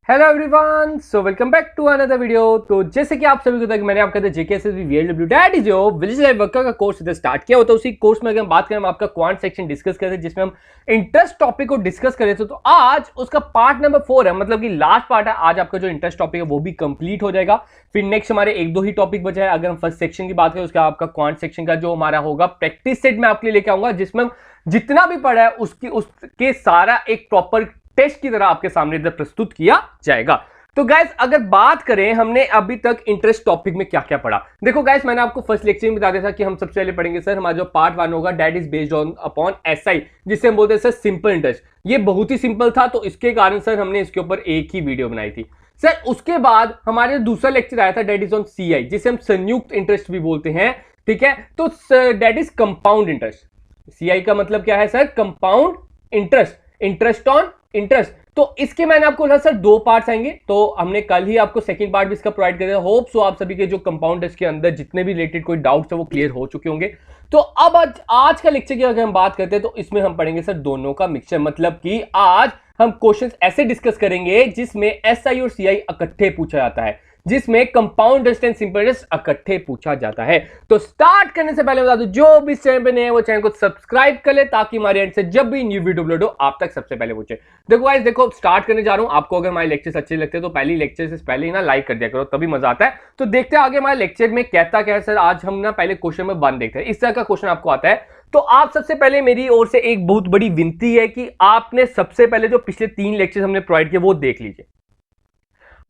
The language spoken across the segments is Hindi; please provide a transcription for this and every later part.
Hello everyone, so welcome back to another video. तो जैसे कि आप सभी को मैंने आपका JKSSB VLW that is your village life worker का कोर्स इधर स्टार्ट किया होता है। उसी कोर्स में अगर हम बात करें, हम आपका क्वांट सेक्शन डिस्कस करते हैं जिसमें हम इंटरेस्ट टॉपिक को डिस्कस कर रहे थे। तो आज उसका पार्ट नंबर 4 है, मतलब कि लास्ट पार्ट है। आज आपका जो इंटरेस्ट टॉपिक है वो भी कंप्लीट हो जाएगा। फिर नेक्स्ट हमारे एक दो ही टॉपिक बचा है। अगर हम फर्स्ट सेक्शन की बात करें, उसका आपका क्वांट सेक्शन का जो हमारा होगा प्रैक्टिस सेट में आपके लिए लेके आऊंगा, जिसमें हम जितना भी पढ़ा है उसके सारा एक प्रॉपर टेस्ट की तरह आपके सामने इधर प्रस्तुत किया जाएगा। तो गाइस, अगर बात करें हमने अभी तक इंटरेस्ट टॉपिक में क्या क्या पढ़ा, देखो गाइस, मैंने आपको फर्स्ट लेक्चर में बता दिया था कि हम सबसे पहले पढ़ेंगे सर हमारा जो पार्ट 1 होगा that is based on upon SI, जिसे हम बोलते हैं सर सिंपल इंटरेस्ट। ये बहुत ही सिंपल था, तो इसके कारण सर हमने इसके ऊपर एक ही वीडियो बनाई थी सर। उसके बाद हमारे दूसरा लेक्चर आया था दैट इज ऑन सीआई, जिसे हम संयुक्त इंटरेस्ट भी बोलते हैं, ठीक है। तो that is compound interest. CI का मतलब क्या है sir? Compound interest, interest on interest. तो इसके मैंने आपको बोला सर 2 पार्ट्स आएंगे, तो हमने कल ही आपको सेकंड पार्ट भी इसका प्रोवाइड कर दिया। होप सो आप सभी के जो कंपाउंड इसके अंदर जितने भी रिलेटेड कोई डाउट्स है वो क्लियर हो चुके होंगे। तो अब आज का लेक्चर की अगर हम बात करते हैं तो इसमें हम पढ़ेंगे सर दोनों का मिक्सचर, मतलब कि आज हम क्वेश्चंस ऐसे डिस्कस करेंगे जिसमें एसआई और सीआई इकट्ठे पूछा जाता है, जिसमें compound interest and simple interest इकट्ठे पूछा जाता है। तो स्टार्ट करने से पहले बता दूं, जो भी चैनल पे नए हैं वो चैनल को सब्सक्राइब कर ले, ताकि हमारे एंड से जब भी न्यू वीडियो अपलोड हो आप तक सबसे पहले पहुंचे। देखो गाइस, देखो स्टार्ट करने जा रहा हूं। आपको अगर हमारे लेक्चर्स अच्छे लगते हैं तो पहले लेक्चर से पहले ही ना लाइक कर दिया करो, तभी मजा आता है। तो देखते हैं आगे हमारे लेक्चर में कहता क्या है सर। आज हम ना पहले क्वेश्चन में 1 देखते हैं। इस तरह का क्वेश्चन आपको आता है, तो आप सबसे पहले मेरी ओर से एक बहुत बड़ी विनती है कि आपने सबसे पहले जो पिछले 3 लेक्चर हमने प्रोवाइड किए वो देख लीजिए।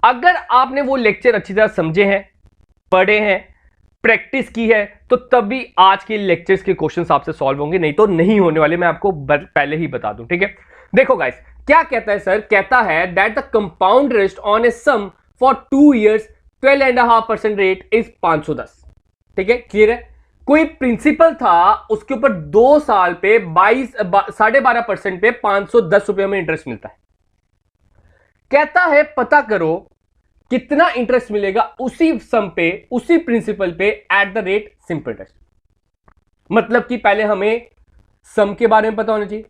अगर आपने वो लेक्चर अच्छी तरह समझे हैं, पढ़े हैं, प्रैक्टिस की है, तो तभी आज के लेक्चर्स के क्वेश्चंस आपसे सॉल्व होंगे, नहीं तो नहीं होने वाले। मैं आपको पहले ही बता दूं, ठीक है। देखो गाइस, क्या कहता है सर? कहता है that the compound interest on a sum for 2 years 12.5% rate is 510। ठीक है, क्लियर है। कोई प्रिंसिपल था, उसके ऊपर 2 साल पे 12.5% पे 510 रुपए में इंटरेस्ट मिलता है। कहता है पता करो कितना इंटरेस्ट मिलेगा उसी सम पे, उसी प्रिंसिपल पे at the rate simple interest. मतलब कि पहले हमें सम के बारे में पता होना चाहिए।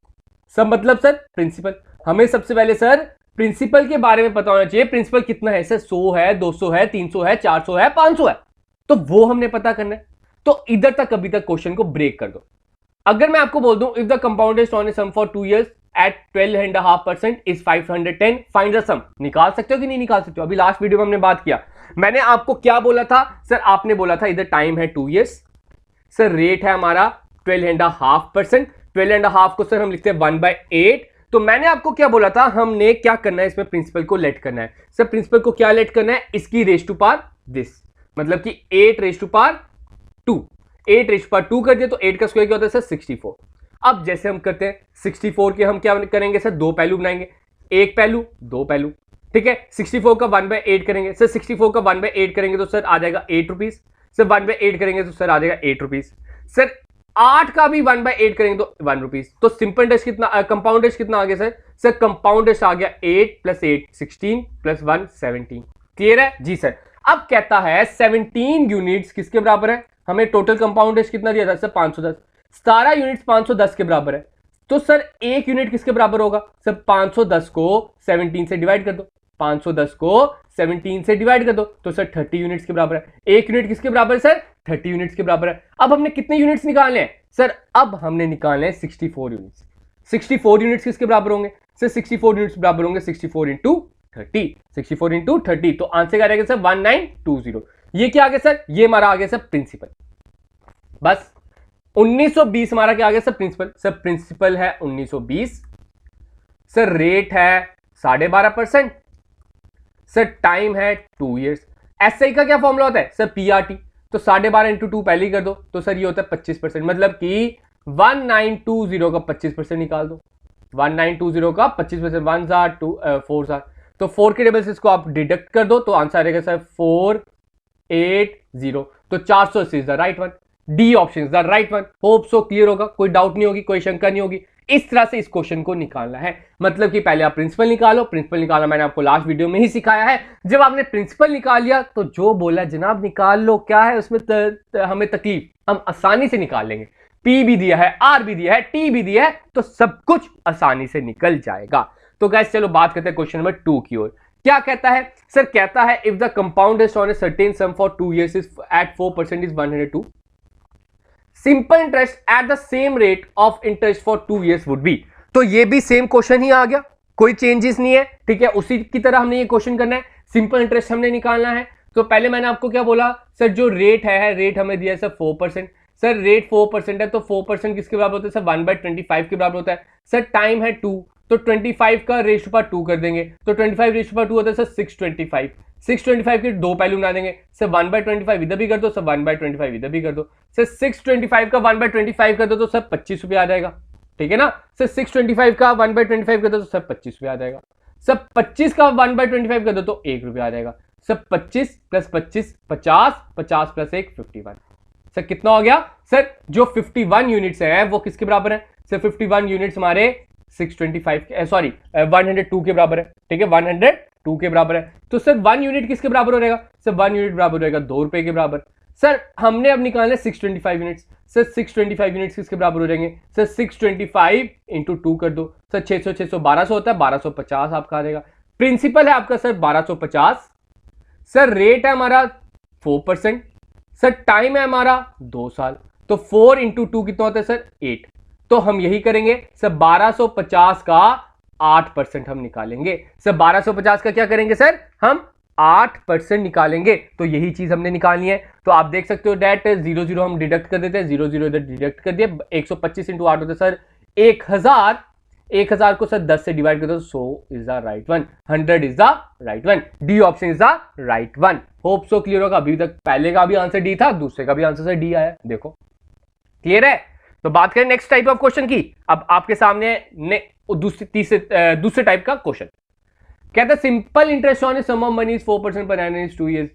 सम मतलब सर प्रिंसिपल। हमें सबसे पहले सर प्रिंसिपल के बारे में पता होना चाहिए। प्रिंसिपल कितना है सर? 100 है, 200 है, 300 है, 400 है, 500 है, तो वो हमने पता करना है। तो इधर तक अभी तक क्वेश्चन को ब्रेक कर दो। अगर मैं आपको बोल दूं if the compound interest on a sum for 2 years at 12.5% is 510, find the sum। निकाल सकते हो कि नहीं निकाल सकते हो? अभी लास्ट वीडियो में हमने बात किया, मैंने आपको क्या बोला था सर? आपने बोला था इधर टाइम है 2 इयर्स सर, रेट है हमारा 12.5%। 12.5 को सर हम लिखते हैं 1/8। तो मैंने आपको क्या बोला था? हमने क्या करना है इसमें? प्रिंसिपल को लेट करना है सर। प्रिंसिपल को क्या लेट करना है? इसकी रेज टू पावर दिस, मतलब कि 8 raise to power 2। 8 raise to power 2 कर दिया तो 8 का स्क्वायर क्या होता है सर? 64। अब जैसे हम करते हैं 64 के हम क्या करेंगे सर? 2 पहलू बनाएंगे, 1 पहलू 2 पहलू, ठीक है। 64 का 1/8 करेंगे सर। 64 का 1/8 करेंगे तो सर आ जाएगा 8 रुपीज सर। 1/8 करेंगे तो सर आ जाएगा 8 रुपीज सर। 8 का भी 1/8 करेंगे तो 1 रुपीज। तो सिंपल इंटरेस्ट कितना, कंपाउंड इंटरेस्ट कितना आ गया सर? सर कंपाउंड इंटरेस्ट आ गया 8 + 8 16 + 1 17। क्लियर है जी सर। अब कहता है 17 यूनिट्स किसके बराबर है? हमें टोटल कंपाउंड इंटरेस्ट कितना दिया था सर? 510। 17 यूनिट्स 510 के बराबर है, तो सर 1 यूनिट किसके बराबर होगा सर? 510 को 17 से डिवाइड कर दो। 510 को 17 से डिवाइड कर दो तो सर 30 यूनिट्स के बराबर है। 1 यूनिट किसके बराबर है सर? 30 यूनिट्स के बराबर है। अब हमने कितने यूनिट्स निकालने हैं सर? अब हमने निकालने हैं 64 यूनिट्स। 64 यूनिट्स किसके बराबर होंगे सर? 64 यूनिट्स बराबर होंगे 64 × 30। 64 × 30, तो आंसर क्या रहेगा सर? 1920। ये क्या आ गया सर? ये हमारा आ गया सर प्रिंसिपल। बस 1920 हमारा क्या आ गया सर? प्रिंसिपल। सर प्रिंसिपल है 1920 सर, रेट है 12.5% सर, टाइम है 2 इयर्स। एसआई का क्या फॉर्मूला होता है सर? पीआरटी। तो 12.5 × 2 पहले ही कर दो, तो सर ये होता है 25%, मतलब कि 1920 का 25% निकाल दो। 1920 का 25%, 1 जार 2 4 जार, तो 4 के टेबल से इसको आप डिडक्ट कर दो तो आंसर आएगा सर 480। तो 480 is the right one. D option is the right one. Hope so clear होगा, कोई डाउट नहीं होगी, कोई शंका नहीं होगी। इस तरह से इस क्वेश्चन को निकालना है, मतलब कि पहले आप प्रिंसिपल निकालो। प्रिंसिपल निकालना मैंने आपको लास्ट वीडियो में ही सिखाया है। जब आपने प्रिंसिपल निकाल लिया तो जो बोला जनाब निकाल लो, क्या है उसमें हमें तकलीफ, हम आसानी से निकाल लेंगे। पी भी दिया है, आर भी दिया है, टी भी दिया है, तो सब कुछ आसानी से निकल जाएगा। तो गाइस चलो बात करते हैं क्वेश्चन नंबर 2 की ओर। क्या कहता है सर? कहता है if the compound interest on a certain sum for 2 years is at 4% is 102, simple interest at the same rate of interest for 2 years would be. तो ये भी सेम क्वेश्चन ही आ गया, कोई चेंजेस नहीं है, ठीक है, उसी की तरह हमने ये क्वेश्चन करना है, सिंपल इंटरेस्ट हमने निकालना है। तो पहले मैंने आपको क्या बोला सर, जो रेट है, रेट हमें दिया है सर 4%, सर रेट 4% है, तो 4% किसके बराबर होता है सर? 1/25 के बराबर होता है। सर टाइम है 2, तो 25 का रेशो पर 2 कर देंगे, तो 25 रेशो पर 2 होता है सर 625। 625 के दो पहलू बना देंगे सर, 1/25 इधर भी कर दो सर, 1/25 इधर भी कर दो सर, 625 का 1/25 कर दो तो सर 25 रुपये आ जाएगा, ठीक है ना सर। 625 का 1/25 कर दो तो सर 25 रुपये आ जाएगा। सर 25 का 1/25 कर दो तो 1 रुपया आ जाएगा। सर 25 + 25 50, 50 + 1 51। सर कितना हो गया सर? जो 51 यूनिट्स है वो किसके बराबर है सर? 51 यूनिट्स हमारे 625 के, सॉरी 102 के बराबर है, ठीक है, 102 के बराबर है। तो सर 1 यूनिट किसके बराबर हो जाएगा सर? 1 यूनिट बराबर रहेगा 2 रुपए के बराबर। सर हमने अब निकालना है 625 यूनिट्स। सर 625 यूनिट्स किसके बराबर हो जाएंगे सर? 625 × 2 कर दो सर, 600 600 1200 होता है, 1250 आपका आ जाएगा। प्रिंसिपल है आपका सर 1250, सर रेट है हमारा 4%, सर टाइम है हमारा 2 साल, तो 4 × 2 कितना होता है सर? 8। तो हम यही करेंगे सर, 1250 का 8% हम निकालेंगे सर। 1250 का क्या करेंगे सर? हम 8% निकालेंगे। तो यही चीज हमने निकालनी है। तो आप देख सकते हो डेट 0 हम डिडक्ट कर देते हैं, 0 इधर डिडक्ट कर दिए, 125 × 8 होता है सर 1000। 1000 को सर 10 से डिवाइड कर दो, 100 is the right one, 100 is the right one, D option is the right one. Hope so clear होगा। अभी तक पहले का भी आंसर डी था, दूसरे का भी आंसर सर डी आया, देखो क्लियर है। तो बात करें नेक्स्ट टाइप ऑफ क्वेश्चन की। अब आपके सामने दूसरे टाइप का क्वेश्चन कहता है simple interest on a sum of money is 4% per annum is 2 years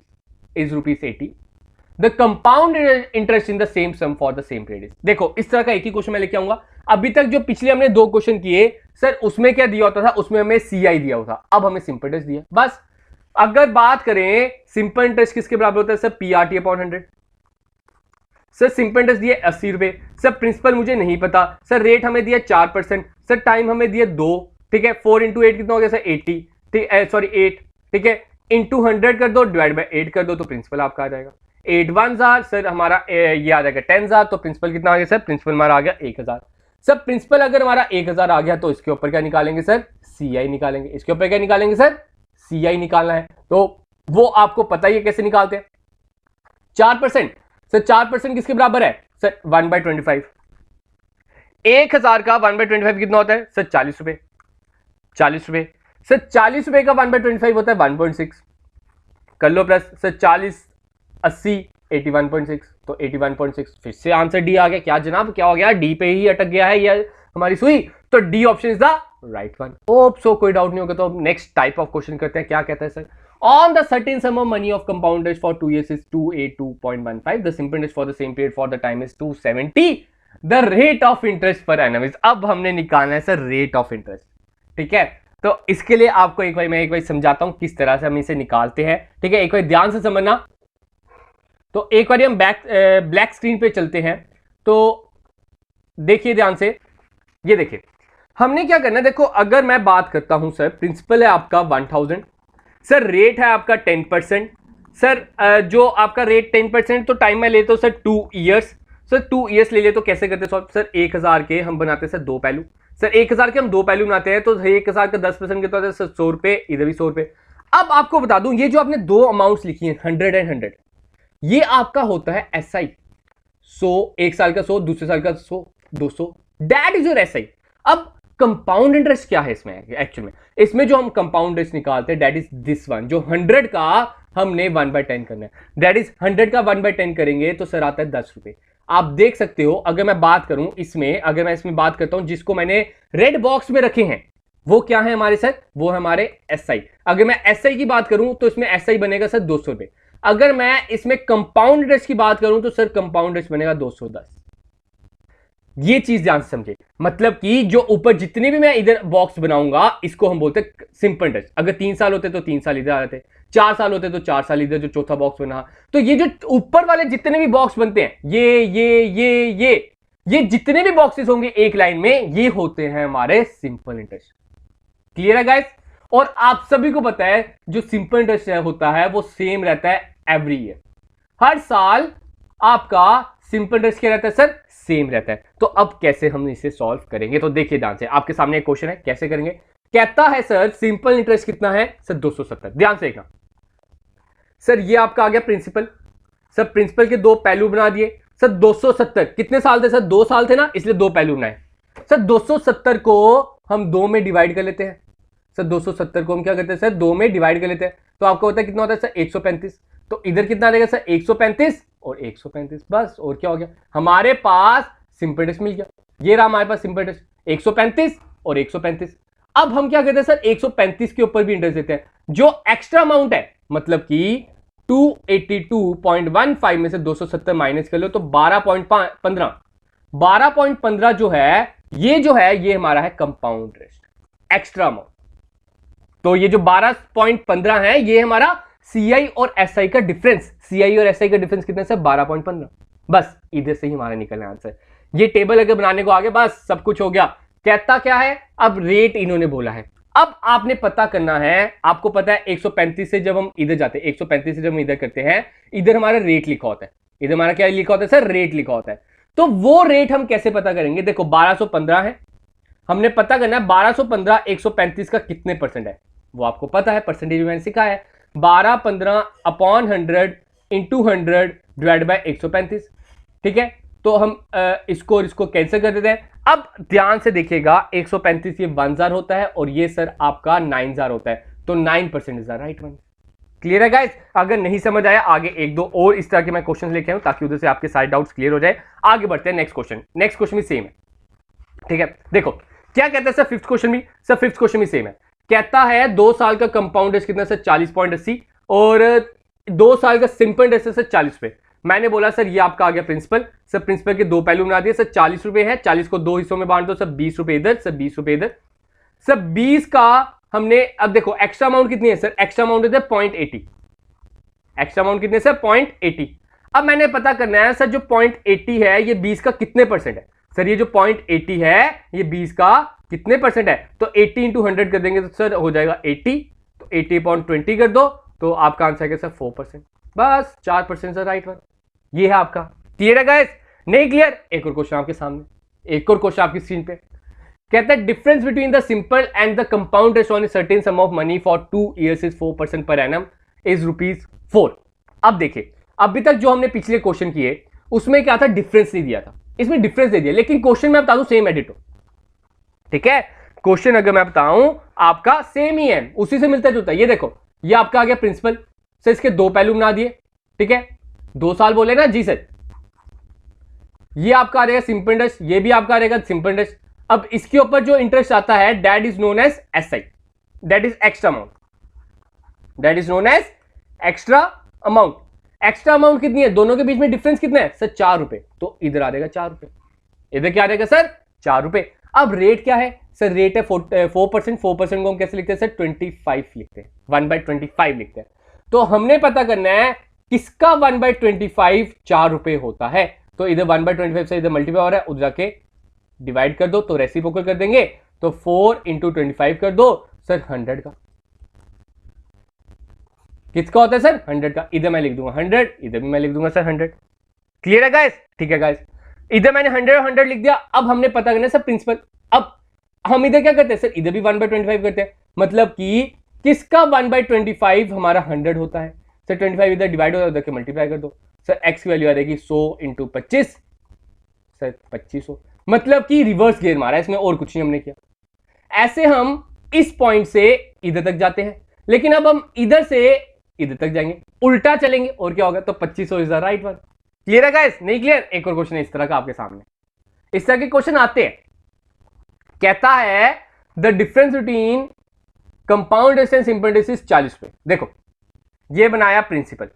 is ₹80। The compound interest in the same sum for the same period. देखो इस तरह का एक ही क्वेश्चन मैं लेके आऊंगा। अभी तक जो पिछले हमने 2 क्वेश्चन किए सर, उसमें क्या दिया होता था? उसमें हमें CI दिया होता, अब हमें सिंपल इंटरेस्ट दिया बस। अगर बात करें सिंपल इंटरेस्ट किसके बराबर होता है sir? PRT/100। Sir simple interest दिए 80 रुपए। सर प्रिंसिपल मुझे नहीं पता। सर रेट हमें दिया 4%। सर टाइम हमें दिया 2, ठीक है, 4 × 8 कितना हो गया सर? 80, ठीक है, सॉरी 8, ठीक है, इंटू 100 कर दो, डिवाइड बाय 8 कर दो, तो प्रिंसिपल आपका आ जाएगा 8 1 जार सर हमारा ये आ जाएगा 10,000। तो प्रिंसिपल कितना आ गया सर? प्रिंसिपल हमारा आ गया 1000। सर प्रिंसिपल अगर हमारा 1000 आ गया तो इसके ऊपर क्या निकालेंगे सर? CI निकालेंगे। इसके ऊपर क्या निकालेंगे सर? CI निकालना है। तो वो आपको पता ही है कैसे निकालते हैं। 4%, सर 4% किसके बराबर है सर? 1/25। 1000 का 1/25 कितना होता है सर? 40 रुपए। 40 रुपए सर, 40 रुपए का 1/25 होता है 1.6, कर लो प्लस सर 40 80 81.6, तो 81.6। फिर से आंसर डी आ गया। क्या जनाब क्या हो गया? डी पे ही अटक गया है ये हमारी सुई। तो D option is the right one. Hope so कोई डाउट नहीं होगा। तो नेक्स्ट टाइप ऑफ क्वेश्चन करते हैं। क्या कहता है sir? On the certain sum of money of compound interest for 2 years is 282.15, the simple interest for the same period for the time is 270, the rate of interest पर एनम इज। अब हमने निकालना है सर रेट ऑफ इंटरेस्ट, ठीक है। तो इसके लिए आपको मैं एक बार समझाता हूं किस तरह से हम इसे निकालते हैं, ठीक है। एक बार ध्यान से समझना। तो एक बार हम ब्लैक स्क्रीन पे चलते हैं। तो देखिए ध्यान से, ये देखिए हमने क्या करना है। देखो अगर मैं बात करता हूं सर, प्रिंसिपल है आपका 1000, सर रेट है आपका 10%, सर जो आपका रेट 10%, तो टाइम मैं लेता हूं सर 2 years। सर 2 years ले ले तो कैसे करते हैं सर? 1000 के हम बनाते हैं सर 2 पहलू। सर 1000 के हम 2 पहलू बनाते हैं, तो 1000 का 10% कितना होता है सर? 100 रुपए, इधर भी 100 रुपए। अब आपको बता दूं, ये जो आपने 2 अमाउंट्स लिखी हैं 100 एंड 100, ये आपका होता है SI। 100 एक साल का 100, दूसरे साल का 100 200, दैट इज योर SI। अब कंपाउंड इंटरेस्ट क्या है इसमें? एक्चुअल में इसमें जो हम कंपाउंड इंटरेस्ट निकालते हैं दैट इज दिस वन, जो 100 का हमने 1/10 करना है। दैट इज 100 का 1/10 करेंगे तो सर आता है 10 रुपए। आप देख सकते हो, अगर मैं बात करूं इसमें, अगर मैं इसमें बात करता हूं जिसको मैंने रेड बॉक्स में रखे हैं, वो क्या है हमारे सर? वो है हमारे SI। अगर मैं SI की बात करूं तो इसमें SI बनेगा सर 200 रुपए। अगर मैं इसमें कंपाउंड इंटरेस्ट की बात करूं तो सर कंपाउंड इंटरेस्ट बनेगा 210। ये चीज ध्यान से समझे, मतलब कि जो ऊपर जितने भी मैं इधर बॉक्स बनाऊंगा इसको हम बोलते हैं सिंपल इंटरेस्ट। अगर 3 साल होते तो 3 साल इधर आ जाते, 4 साल होते तो 4 साल इधर, जो चौथा बॉक्स बना। तो ये जो ऊपर वाले जितने भी बॉक्स बनते हैं, ये जितने भी बॉक्सेस होंगे एक लाइन में, ये होते हैं हमारे सिंपल इंटरेस्ट। क्लियर है गाइस? और आप सभी को पता है जो सिंपल इंटरेस्ट होता है वो सेम रहता है एवरी ईयर, हर साल आपका सिंपल इंटरेस्ट क्या रहता है सर, सेम रहता है। तो अब कैसे हम इसे सॉल्व करेंगे, तो देखिए ध्यान से, आपके सामने एक क्वेश्चन है, कैसे करेंगे। कहता है सर सिंपल इंटरेस्ट कितना है सर, 270। ध्यान से देखना सर, ये आपका आ गया प्रिंसिपल, सर प्रिंसिपल के दो पहलू बना दिए सर। 270 कितने साल थे सर, 2 साल थे ना, इसलिए दो पहलू बनाए सर। 270 को हम 2 में डिवाइड कर लेते हैं सर, 270 को हम क्या करते हैं सर, 2 में डिवाइड कर लेते हैं। तो आपको होता है कितना होता है सर, 135। तो इधर कितना आ जाएगा सर, 135 और 135, बस। और क्या हो गया, हमारे पास सिंपल इंटरेस्ट मिल गया। ये रहा हमारे पास सिंपल इंटरेस्ट, 135 और 135। अब हम क्या करते हैं सर, 135 के ऊपर भी इंटरेस्ट देते हैं, जो एक्स्ट्रा अमाउंट है, मतलब कि 282.15 में से 270 माइनस कर लो तो 12.15। 12.15 जो है ये हमारा है कंपाउंड इंटरेस्ट, एक्स्ट्रा अमाउंट। तो ये जो 12.15 है ये हमारा सीआई और एसआई का डिफरेंस, सीआई और एसआई का डिफरेंस कितना है, 12.15। बस इधर से ही हमारा निकलना आंसर। ये टेबल अगर बनाने को आगे बस सब कुछ हो गया। कहता क्या है, अब रेट इन्होंने बोला है, अब आपने पता करना है। आपको पता है 135 से जब हम इधर जाते हैं, 135 से जब हम इधर करते हैं, इधर हमारा रेट लिखा होता है, इधर हमारा क्या लिखा होता है सर, रेट लिखा होता है। तो वो रेट हम कैसे पता करेंगे, देखो 1215 है, हमने पता करना है 1215 135 का कितने परसेंट है, वो आपको पता है, परसेंटेज मैंने सिखाया है। 1215 अपॉन 100 इंटू 100 डिवाइड बाय 135, ठीक है। तो हम इसको कैंसिल कर देते हैं। अब ध्यान से देखिएगा, 135 ये 1000 होता है और ये सर आपका 9000 होता है, तो 9% is the right one. Clear है गाइस? अगर नहीं समझ आया आगे एक दो और इस तरह के मैं क्वेश्चन लेके आऊं ताकि उधर से आपके सारे डाउट्स क्लियर हो जाए। आगे बढ़ते हैं नेक्स्ट क्वेश्चन। नेक्स्ट क्वेश्चन भी सेम है, ठीक है। देखो क्या कहता है सर, फिफ्थ क्वेश्चन भी, सर फिफ्थ क्वेश्चन भी सेम है। कहता है 2 साल का कंपाउंड इंटरेस्ट कितना सर, 40.80 और 2 साल का सिंपल इंटरेस्ट सर 40 रुपए। मैंने बोला सर ये आपका आ गया प्रिंसिपल, सर प्रिंसिपल के दो पहलू बना दिए सर। 40 रुपए है, 40 को दो हिस्सों में बांट दो सर, 20 रुपए इधर सर, 20 रुपए इधर सर। 20 का हमने, अब देखो एक्स्ट्रा अमाउंट कितनी है सर, एक्स्ट्रा अमाउंट है 0.80, एक्स्ट्रा अमाउंट कितने सर 0.80। अब मैंने पता करना है सर जो 0.80 है ये 20 का कितने परसेंट है सर, ये जो 0.80 है ये 20 का कितने परसेंट है। तो 80 इंटू 100 कर देंगे तो सर हो जाएगा 80, तो 80/20 कर दो तो आपका आंसर है सर 4%, बस 4% सर राइट वन। ये है आपका। क्लियर है गाइस? नहीं क्लियर? एक और क्वेश्चन आपके सामने, एक और क्वेश्चन आपकी स्क्रीन पे। कहता है difference between the simple and the compound interest on a certain sum of money for 2 years is 4% per annum is ₹4। अब देखिए, अभी तक जो हमने पिछले क्वेश्चन किए उसमें क्या था, डिफरेंस नहीं दिया था, इसमें डिफरेंस दे दिया, लेकिन क्वेश्चन मैं बता दूं सेम एडिट हो, ठीक है। क्वेश्चन अगर मैं बताऊं आपका सेम ही है, उसी से मिलता जुलता है। ये देखो ये आपका आ गया प्रिंसिपल सर, इसके दो पहलू बना दिए, ठीक है। 2 साल बोले ना जी सर। ये आपका आ रहेगा सिंपल इंटरेस्ट, ये भी आपका आ रहेगा सिंपल इंटरेस्ट। अब इसके ऊपर जो इंटरेस्ट आता है that is known as SI, that is extra amount, that is known as extra amount. Extra amount कितनी है, दोनों के बीच में डिफरेंस कितना है सर, 4 रुपए। तो इधर आ जाएगा 4 रुपए, इधर क्या आ जाएगा सर 4 रुपए। अब रेट क्या है सर, रेट है 4%। 4% को हम कैसे लिखते हैं सर, 25 लिखते हैं, 1/25 लिखते हैं। तो हमने पता करना है किसका 1/25 4 रुपए होता है। तो इधर 1/25 से इधर मल्टीप्लाई हो रहा है, उधर जाके डिवाइड कर दो तो रेसिप्रोकल कर देंगे। तो 4 इंटू 25 कर दो सर 100 का। किसका होता है सर 100 का। इधर मैं लिख दूंगा 100, इधर भी मैं लिख दूंगा सर 100। क्लियर है गाइस? ठीक है गाइस, इधर मैंने 100 और 100 लिख दिया। अब हमने पता करना है सर प्रिंसिपल। अब हम इधर क्या करते हैं सर, इधर भी 1/25 करते हैं, मतलब कि किसका 1/25 हमारा 100 होता है सर। 25 इधर डिवाइड होता है, उधर के मल्टीप्लाई कर दो सर। एक्स की वैल्यू आ जाएगी 100 इंटू 25 सर 2500, मतलब कि रिवर्स गियर मारा है इसमें, और कुछ नहीं हमने किया। ऐसे हम इस पॉइंट से इधर तक जाते हैं, लेकिन अब हम इधर से इधर तक जाएंगे, उल्टा चलेंगे और क्या होगा, तो 2500 is the right one. Clear है गाइस? नहीं क्लियर? एक और क्वेश्चन है इस तरह का आपके सामने, इस तरह के क्वेश्चन आते हैं। कहता है the difference between compound interest and simple interest is 40 रुपए। देखो ये बनाया प्रिंसिपल,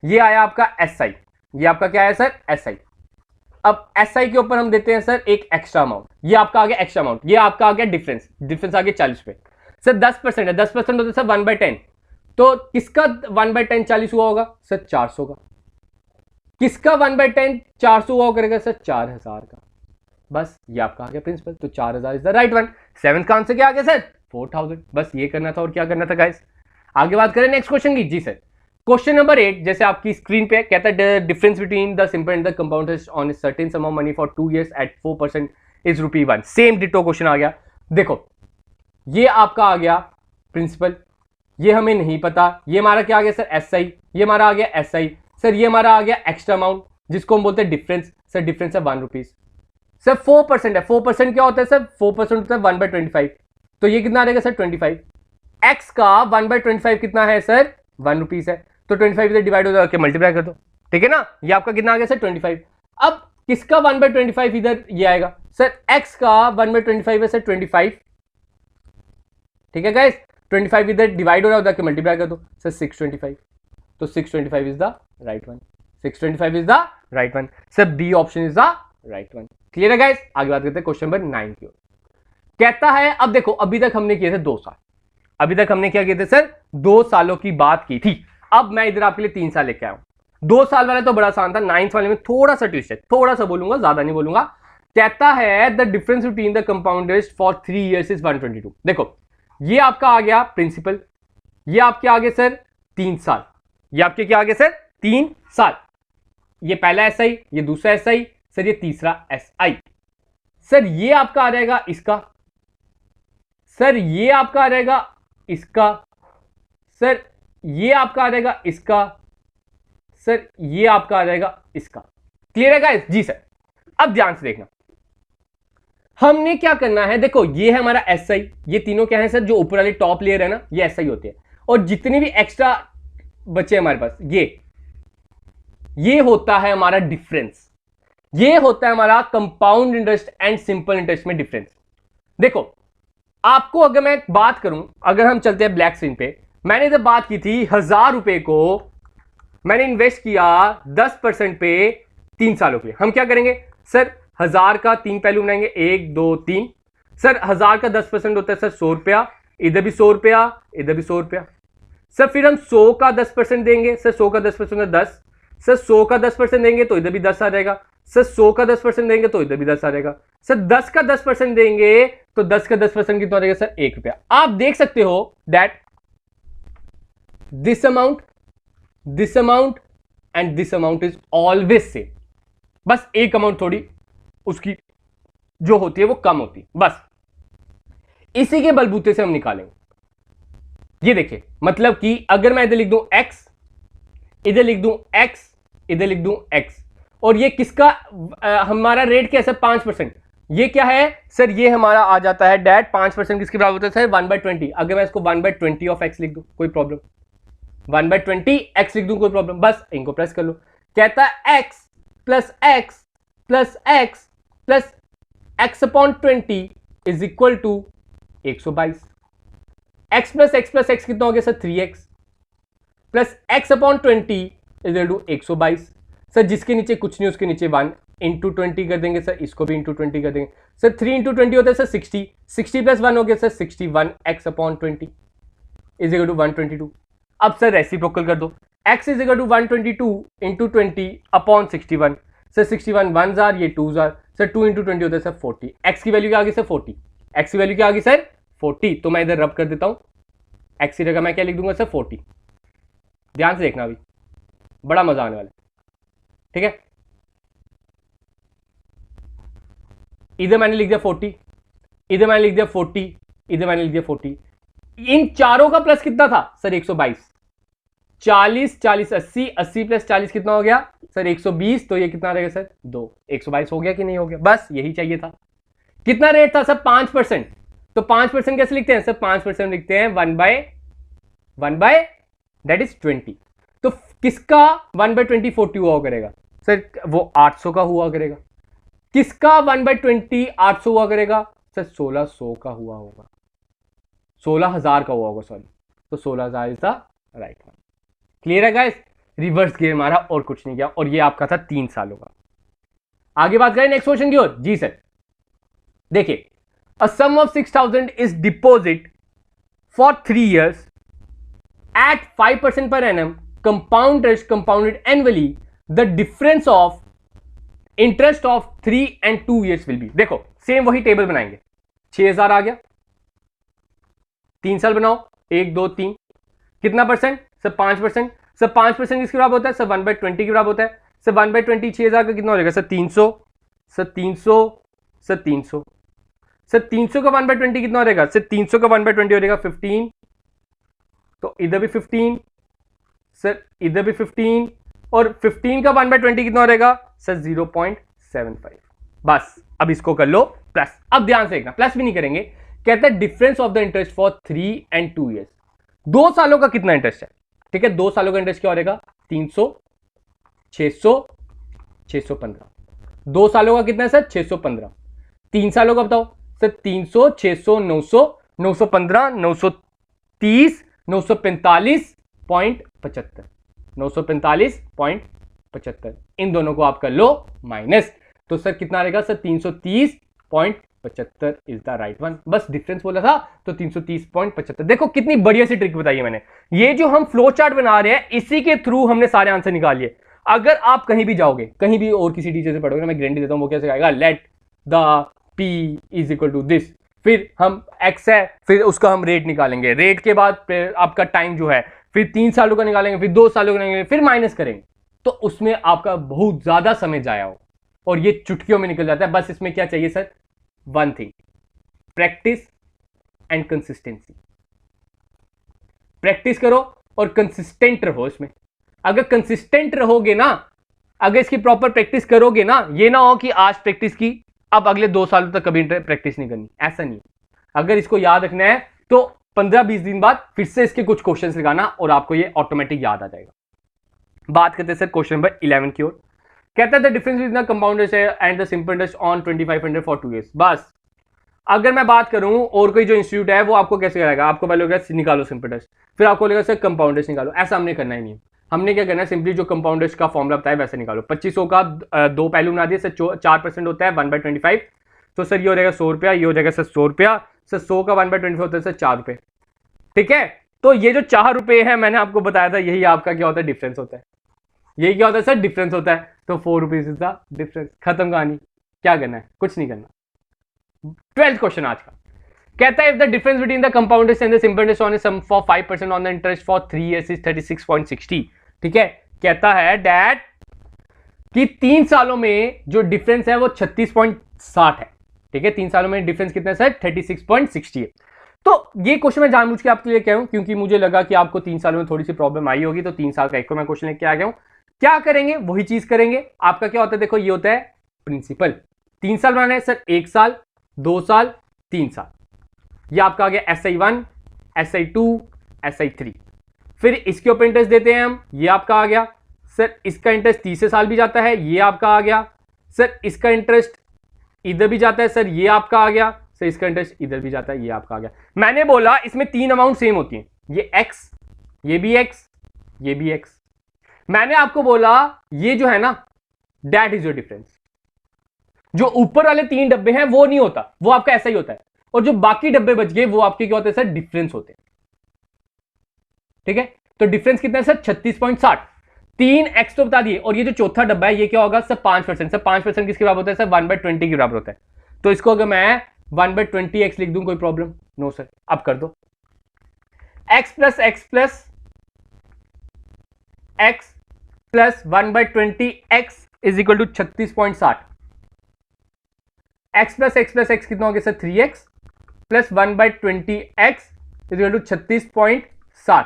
ये आया आपका एसआई, ये आपका क्या है सर एसआई। अब एसआई के ऊपर हम देते हैं सर एक एक्स्ट्रा अमाउंट, ये आपका आ गया एक्स्ट्रा अमाउंट, ये आपका आ गया डिफरेंस, डिफरेंस आ गया 40 रुपए सर। 10% है, 10% होता है सर 1/10। तो किसका 1/10 40 हुआ होगा सर 400 का। किसका 1/10 400 हुआ करेगा सर 4000 का। बस ये आपका आ गया प्रिंसिपल, तो 4000 is the right one. 7th का आंसर क्या आ गया सर 4000। बस ये करना था और क्या करना था गाइस। आगे बात करें नेक्स्ट क्वेश्चन की। जी सर, क्वेश्चन नंबर 8 जैसे आपकी स्क्रीन पे कहता है difference between the simple and the compound interest on a certain sum of money for 2 years at 4% is ₹1। Same ditto question आ गया। देखो ये आपका आ गया प्रिंसिपल, ये हमें नहीं पता, ये हमारा क्या आ गया सर एसआई, ये हमारा आ गया एसआई सर, ये हमारा आ गया एक्स्ट्रा अमाउंट जिसको हम बोलते हैं डिफरेंस। सर डिफरेंस है ₹1 सर। 4% है, 4% क्या होता है सर, 4% होता है 1/25। तो ये कितना आ जाएगा सर 25। एक्स का 1/25 कितना है सर ₹1 है, तो 25 इधर डिवाइड हो जाकर मल्टीप्लाई कर दो, ठीक है ना। ये आपका कितना आ गया सर 25। अब किसका 1/25 इधर ये आएगा सर, एक्स का 1/25 है सर 25, ठीक है गाइस। 25 इधर डिवाइड हो रहा है उधर के मल्टीप्लाई कर दो सर 625, तो 625 is the right one. 625 is the right one sir, B option is the right one. Clear है गाइस। आगे बात करते हैं क्वेश्चन नंबर 9 की ओर। कहता है अब देखो अभी तक हमने किए थे 2 साल, अभी तक हमने क्या किए थे सर 2 सालों की बात की थी। अब मैं इधर आपके लिए 3 साल लेके आया हूं। 2 साल वाले तो बड़ा आसान था, 9th वाले में थोड़ा सा ट्विस्ट है, थोड़ा सा बोलूंगा ज्यादा नहीं बोलूंगा। कहता है the difference between the compound interest for 3 years is 122। देखो ये आपका आ गया प्रिंसिपल, ये आपके आगे सर 3 साल, ये आपके क्या आगे सर 3 साल। ये पहला एसआई, ये दूसरा एसआई सर, ये तीसरा एसआई सर। ये आपका आ जाएगा इसका सर, ये आपका आ जाएगा इसका सर, ये आपका आ जाएगा इसका सर, ये आपका आ जाएगा इसका। क्लियर है गाइस। जी सर। अब ध्यान से देखना हमने क्या करना है। देखो ये है हमारा एसआई, ये तीनों क्या है सर, जो ऊपर वाली टॉप लेयर है ना ये एसआई होती है, और जितने भी एक्स्ट्रा बचे हमारे पास ये होता है हमारा डिफरेंस, ये होता है हमारा compound interest and simple interest में डिफरेंस। देखो आपको अगर मैं बात करूं, अगर हम चलते हैं ब्लैक स्क्रीन पे, मैंने जब बात की थी 1000 रुपए को मैंने इन्वेस्ट किया 10% पे 3 सालों के लिए। हम क्या करेंगे सर, 1000 का 3 पहलू बनाएंगे, 1 2 3 सर। 1000 का 10% होता है सर 100 रुपया, इधर भी 100 रुपया, इधर भी 100 रुपया सर। फिर हम 100 का 10% देंगे सर, 100 का 10% 10 सर। 100 का 10% देंगे तो इधर भी 10 आ जाएगा सर। 100 का 10% देंगे तो इधर भी 10 आ जाएगा सर। 10 का 10% देंगे तो 10 का 10% कितना आ जाएगा सर ₹1। आप देख सकते हो that this amount and this amount is always same. बस एक अमाउंट थोड़ी उसकी जो होती है वो कम होती है, बस इसी के बलबूते से हम निकालेंगे। ये देखिए मतलब कि अगर मैं इधर लिख दूं x, इधर लिख दूं x, इधर लिख दूं x, और ये किसका हमारा रेट क्या है सर 5%। ये क्या है सर, ये हमारा आ जाता है डैट 5% किसके बराबर होता है सर 1/20। अगर मैं इसको 1/20 ऑफ x लिख दूं कोई प्रॉब्लम, 1/20 x लिख दूं कोई प्रॉब्लम, बस इनको प्रेस कर लो। कहता है x plus x plus x plus x upon 20 is equal to 122। x plus x कितना हो गया sir 3x plus x upon 20 is equal to 122 sir. जिसके नीचे कुछ नहीं उसके नीचे 1 इंटू 20 कर देंगे सर, इसको भी इंटू 20 कर देंगे सर। 3 इंटू 20 होता है सर 60, 60 प्लस 1 हो गया sir 61, x upon 20 is equal to 122। अब सर रेसिप्रोकल कर दो, x is equal to 122 into 20 upon 61 sir. 61 1 जार, ये 2 जार सर, 2 इंटू 20 होता है सर 40। x की वैल्यू क्या आ गई सर 40, x की वैल्यू क्या आ गई सर 40। तो मैं इधर रब कर देता हूं, x की जगह मैं क्या लिख दूंगा सर 40। ध्यान से देखना अभी बड़ा मजा आने वाला है, ठीक है। इधर मैंने लिख दिया 40, इधर मैंने लिख दिया 40, इधर मैंने लिख दिया 40। इन चारों का प्लस कितना था सर 122। 40 40 80, 80 प्लस 40 कितना हो गया सर 120। तो ये कितना रहेगा सर 2, 122 हो गया कि नहीं हो गया, बस यही चाहिए था। कितना रेट था सर 5%। तो 5% कैसे लिखते हैं सर, 5% लिखते हैं 1 बाय दैट इज 20। तो किसका 1/20 40 हुआ करेगा सर, वो 800 का हुआ करेगा। किसका 1/20 800 हुआ करेगा सर, 1600 का हुआ होगा, 16,000 का हुआ होगा सॉरी। तो 16,000 is the right one. Clear है गाइस। रिवर्स गियर मारा और कुछ नहीं किया, और ये आपका था 3 सालों का। आगे बात करें नेक्स्ट क्वेश्चन की ओर। जी सर देखिए, a sum of 6,000 is deposit for 3 years at 5% per annum, compound interest compounded annually, the difference of interest of 3 and 2 years will be। देखो सेम वही टेबल बनाएंगे, 6,000 आ गया, 3 साल बनाओ, 1 2 3, कितना परसेंट सर 5%, सर 5% किसके बराबर होता है सर 1/20 के बराबर होता है सर 1/20 6000 का कितना हो जाएगा सर 300, सर 300, सर 300, सर 300 का 1/20 कितना हो जाएगा सर 300 का 1/20 हो जाएगा 15, तो इधर भी 15 सर, इधर भी 15 और 15 का 1/20 कितना हो जाएगा सर 0.75। बस अब इसको कर लो प्लस। अब ध्यान से देखना, प्लस भी नहीं करेंगे, कहता है difference of the interest for 3 and 2 years। 2 सालों का कितना इंटरेस्ट है, ठीक है, 2 सालों का इंटरेस्ट क्या हो जाएगा 300, 600, 615। 2 सालों का कितना है सर 615। 3 सालों का बताओ सर 300, 600, 900, 915, 930, 945.75, 945.75। इन दोनों को आप कर लो माइनस, तो सर कितना रहेगा sir 330.75 is the right one. बस डिफरेंस बोला था तो 330.75। देखो कितनी बढ़िया सी ट्रिक बताई है मैंने। ये जो हम फ्लो चार्ट बना रहे हैं इसी के थ्रू हमने सारे आंसर निकाल लिए। अगर आप कहीं भी जाओगे, कहीं भी और किसी टीचर से पढ़ोगे, मैं गारंटी देता हूं वो कैसे आएगा, let the P is equal to this, फिर हम x है, फिर उसका हम रेट निकालेंगे, रेट के बाद आपका टाइम जो है फिर 3 सालों का निकालेंगे, फिर 2 सालों का निकालेंगे, फिर माइनस करेंगे, तो उसमें आपका बहुत ज्यादा समय जाया हो और ये चुटकियों में निकल जाता है। बस इसमें क्या चाहिए sir, one thing, practice and consistency. Practice करो और कंसिस्टेंट रहो इसमें। अगर कंसिस्टेंट रहोगे ना, अगर इसकी प्रॉपर प्रैक्टिस करोगे ना, ये ना हो कि आज प्रैक्टिस की अब अगले 2 सालों तक कभी प्रैक्टिस नहीं करनी, ऐसा नहीं। अगर इसको याद रखना है तो 15-20 दिन बाद फिर से इसके कुछ क्वेश्चंस लगाना और आपको ये ऑटोमेटिक याद आ जाएगा। बात करते हैं सर क्वेश्चन नंबर 11 की ओर। कहता है the difference between the compound interest and the simple interest on 2500 for 2 years। बस अगर मैं बात करूं और कोई जो इंस्टीट्यूट है वो आपको कैसे कराएगा, आपको पहले होगा निकालो सिंपल इंटरेस्ट, फिर आपको लगेगा सर कंपाउंड इंटरेस्ट निकालो। ऐसा हमने करना ही नहीं। हमने क्या करना है, सिंपली जो कंपाउंड इंटरेस्ट का फॉर्मूला बताया वैसे निकालो। 2500 का 2 पहलू बना दिए सर, 4% होता है 1/25, तो सर ये हो जाएगा 100 रुपया, ये हो जाएगा सर 100 रुपया, सर 100 का 1/25 होता है सर 4 रुपए, ठीक है। तो ये जो 4 रुपए है मैंने आपको बताया था, यही आपका क्या होता है, डिफरेंस होता है। यही क्या होता है सर, डिफरेंस होता है। तो 4 रुपीज इज द डिफरेंस, खत्म कहानी। क्या करना है, कुछ नहीं करना। 12th क्वेश्चन आज का कहता है if the difference between the compound interest and the simple interest on sum for 5% on the interest for 3 years is 36.60, ठीक है। कहता है दैट कि 3 सालों में जो डिफरेंस है वो 36.60 है, ठीक है। 3 सालों में डिफरेंस कितना है सर, 36.60 है। तो ये क्वेश्चन मैं जानबूझ के आपके लिए क्या हूं, क्योंकि मुझे लगा कि आपको 3 सालों में थोड़ी सी प्रॉब्लम आई होगी, तो 3 साल का एक को मैं क्वेश्चन लेके आ गया हूं। क्या करेंगे, वही चीज करेंगे। आपका क्या होता है, देखो ये होता है प्रिंसिपल। 3 साल बनाना है सर, 1 साल, 2 साल, 3 साल। ये आपका आ गया SI1, SI2, SI3। फिर इसके ऊपर इंटरेस्ट देते हैं हम, ये आपका आ गया सर। इसका इंटरेस्ट 30 साल भी जाता है, ये आपका आ गया सर। इसका इंटरेस्ट इधर भी जाता है सर, ये आपका आ गया सर। इसका इंटरेस्ट इधर भी जाता है, ये आपका आ गया। मैंने बोला इसमें 3 अमाउंट सेम होती हैं, ये x, ये भी x, ये भी x। मैंने आपको बोला ये जो है ना, दैट इज योर डिफरेंस। जो ऊपर वाले 3 डब्बे हैं वो नहीं होता, वो आपका ऐसा ही होता है, और जो बाकी डब्बे बच गए वो आपके क्या होते हैं सर, डिफरेंस होते हैं, ठीक है। तो डिफरेंस कितना है सर, 36.60। 3x तो बता दिए, और ये जो चौथा डब्बा है ये क्या होगा सर, 5%। सर 5% किसके बराबर होता है सर, 1/20 के बराबर होता है। तो इसको अगर मैं 1/20x लिख दूं, कोई प्रॉब्लम नो सर। अब कर दो x plus x plus x plus 1/20x is equal to 36.60। x plus x plus x कितना हो गया sir, 3x plus 1/20x is equal to 36.60।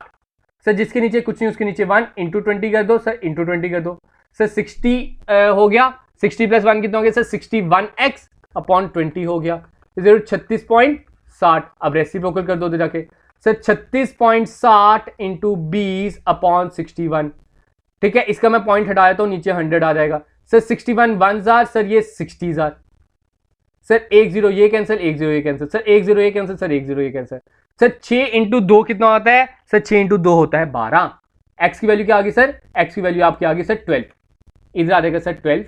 Sir जिसके नीचे कुछ नहीं उसके नीचे 1 इंटू 20 कर दो सर, इंटू 20 कर दो सर। 60 हो गया, 60 प्लस 1 कितना हो गया सर, 61x अपॉन 20 हो गया, 36.60। अब रेसिप्रोकल कर दो तो जाके सर, 36.60 इंटू 20 अपॉन 61, ठीक है। इसका मैं पॉइंट हटाया तो नीचे 100 आ जाएगा सर। 61 1 सर, ये 60 सर। 1 0 ये कैंसिल, 1 0 ये कैंसिल सर, 1 0 ये कैंसिल सर, 1 0 ये कैंसिल सर। 6 इंटू 2 कितना होता है सर, 6 इंटू 2 होता है 12। एक्स की वैल्यू क्या आ गई सर, एक्स की वैल्यू आपकी आ गई सर 12। इधर आ जाएगा सर 12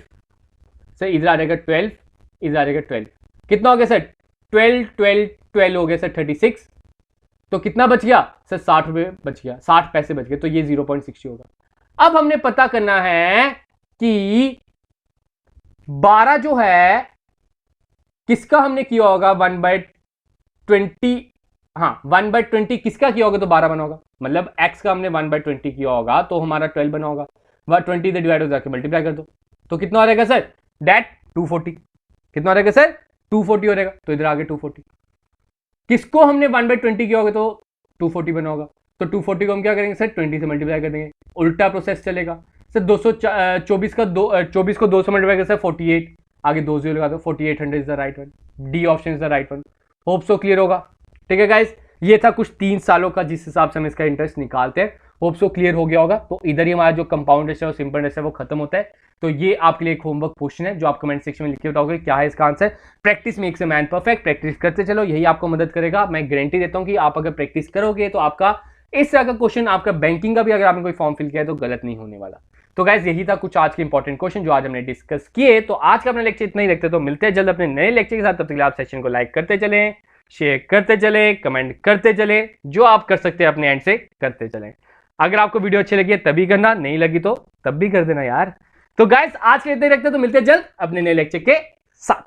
सर, इधर आ जाएगा 12, इधर आ जाएगा 12। कितना हो गया सर, 12 12 12 हो गया सर 36। तो कितना बच गया सर, 60 रुपए बच गया, 60 पैसे बच गए, तो ये 0.60 होगा। अब हमने पता करना है कि 12 जो है किसका हमने किया होगा, 1/20 हाँ 1/20 किसका किया होगा तो 12 बना होगा, मतलब x का हमने 1/20 किया होगा तो हमारा 12 बना होगा, 20 से डिवाइड हो जाके मल्टीप्लाई कर दो तो कितना हो जाएगा सर डेट 240, कितना हो जाएगा सर 240 हो जाएगा, तो इधर आगे 240, किसको हमने 1/20 किया होगा तो 240 बना होगा, तो 240 को हम क्या करेंगे सर 20 से मल्टीप्लाई कर देंगे, उल्टा प्रोसेस चलेगा सर 224 का 24 को 2 से मल्टीप्लाई कर सर 48, आगे 2 जीरो लगा दो, 4800 is the right one, D option is the right one. Hope so clear होगा, ठीक है गाइस, ये था कुछ 3 सालों का जिस हिसाब से हम इसका इंटरेस्ट निकालते हैं, होप सो क्लियर हो गया होगा। तो इधर ही हमारा जो कंपाउंड इंटरेस्ट है और सिंपल इंटरेस्ट है वो खत्म होता है। तो ये आपके लिए एक होमवर्क क्वेश्चन है जो आप कमेंट सेक्शन में लिख के बताओगे क्या है इसका answer. Practice makes a man perfect, practice करते चलो, यही आपको मदद करेगा। मैं गारंटी देता हूं कि आप अगर प्रैक्टिस करोगे तो आपका इस तरह का क्वेश्चन, आपका बैंकिंग का भी अगर आपने कोई फॉर्म फिल किया है तो गलत नहीं होने वाला। तो गाइस यही था कुछ आज के इंपॉर्टेंट क्वेश्चन जो आज हमने डिस्कस किए। तो आज का अपना लेक्चर इतना ही रखते, तो मिलते हैं जल्द अपने नए लेक्चर के साथ। तब तक के लिए आप सेशन को लाइक करते चलें, शेयर करते चले, कमेंट करते चले, जो आप कर सकते हैं अपने एंड से करते चलें। अगर आपको वीडियो अच्छी लगी है तभी करना, नहीं लगी तो तब भी कर देना यार। तो गाइस आज के इतने ही रखते हैं, तो मिलते हैं जल्द अपने नए लेक्चर के साथ।